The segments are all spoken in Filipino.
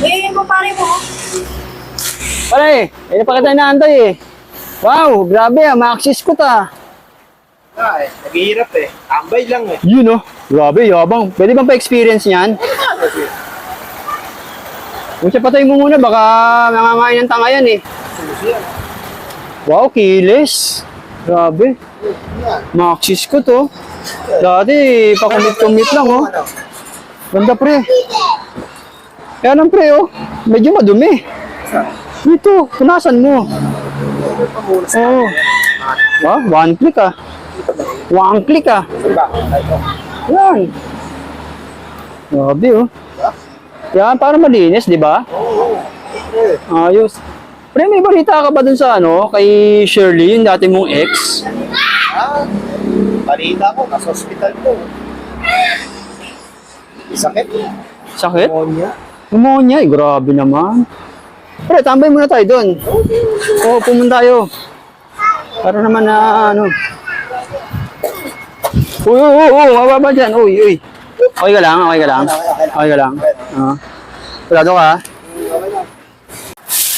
Eh, pare mo. Pare, hindi pa kita inaantay eh. Wow, grabe ah, ma-access ko ta. Naghihirap eh. Tambay lang eh. Yun oh, grabe, yabang. Pwede bang pa-experience niyan? Kung siya patay mo muna, baka nangangain ng tanga yan eh. Wow, kilis. Grabe. Ma-access ko to. Dati, pakumit-kumit lang oh. Ganda pre. Kaya lang pre oh, medyo madumi. Dito, punasan mo. Oo. Ah, one click ah. One click ah. Yan. Grabe oh. Yan, para malinis, di ba? Ayos. Pre, may balita ka ba dun sa ano, kay Shirley, yung dati mong ex? Balita ko, nasa hospital ko. Sakit. Sakit? Pneumonia. Pneumonia, eh, grabe naman. Pre, tambay muna tayo dun. Oo, pumunta tayo. Para naman na ano. Uy, mababa dyan. Uy. Okay ka lang. Okay ka lang. Kulado ka.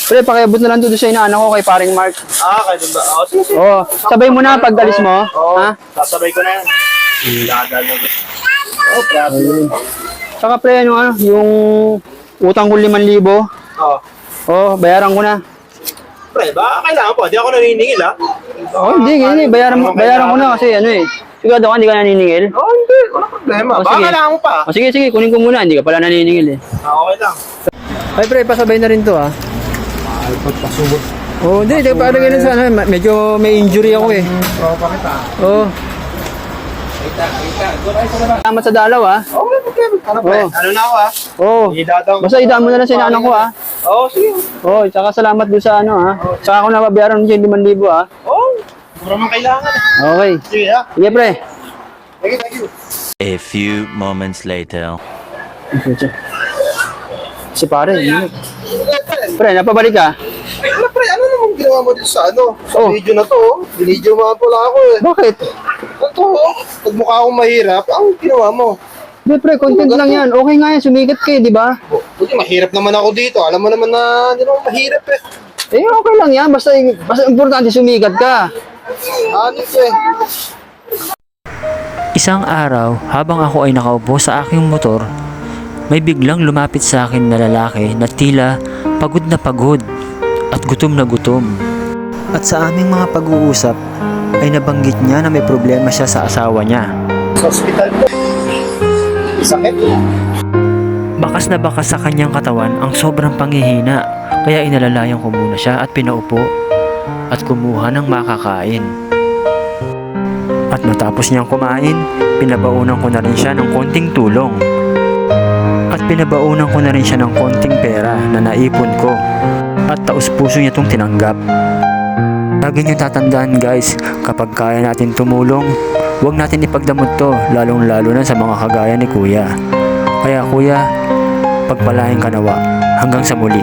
Pre, pakiabot na lang doon sa inaanak ko kay paring Mark. Kayo ba? Sige. Oo, sabay mo na pag alis mo. Oo, Ha? sasabay ko na yan. Dagal lang. Ayun. Saka pre, ano, yung utang ko 5,000. Oo. Oo, bayaran ko na. Pre, baka kailangan po. Di ako naniningil ha. Hindi. Bayaran ko na kasi ano eh. Sigurado ka, hindi ka naniningil? Hindi. Wala problema. Oh, Baka sige. kailangan mo pa. Sige, kunin ko muna. Hindi ka pala naniningil eh. Okay lang. Ay pre, pasabay na rin to ah. Ay, pagpasubot. Oo, hindi. Parang ganun sa ano, medyo may injury ako eh. Oo, bakit ha? Oo. Kita. Doon ay sa labas. Salamat sa dalaw ah. Okay, okay. Ano pre? Oo. Ano na ako ha? Oo. Idadaw. Basta idaan mo na lang sa inaanak ko ah. Oo, sige. Oo, tsaka salamat doon sa ano ah. Tsaka ako nababayaran dyan 5,000 ah. Oo. Mura man kailangan eh. Okay. Sige ha. Sige pre. Thank you. A few moments later. Si pare, yun. Pre, napabalik ka? Ay, ano pre? Ano namang ginawa mo dito sa ano? Sa Oh. video na to oh. Binidyo mo pala ako eh. Bakit? Ito oh. Pag mukha akong mahirap, ang ginawa mo? Hindi pre, content lang yan. Okay nga yan, sumikat ka eh, di ba? Buti mahirap naman ako dito. Alam mo naman na hindi naman mahirap eh. Eh, okay lang yan. Basta importante sumikat ka. Ano eh. Isang araw, habang ako ay nakaupo sa aking motor, may biglang lumapit sa akin na lalaki na tila pagod na pagod at gutom na gutom. At sa aming mga pag-uusap, ay nabanggit niya na may problema siya sa asawa niya. Sa hospital po. Sakit. Bakas na bakas sa kanyang katawan ang sobrang panghihina, kaya inalalayan ko muna siya at pinaupo at kumuha ng makakain. At matapos niyang kumain, pinabaunan ko na rin siya ng konting tulong. At pinabaunan ko na rin siya ng konting pera na naipon ko. At taus-puso niya itong tinanggap. Lagi niyong tatandaan guys, kapag kaya natin tumulong, huwag natin ipagdamot to, lalong-lalo na sa mga kagaya ni Kuya. Kaya Kuya, pagpalain ka nawa. Hanggang sa muli.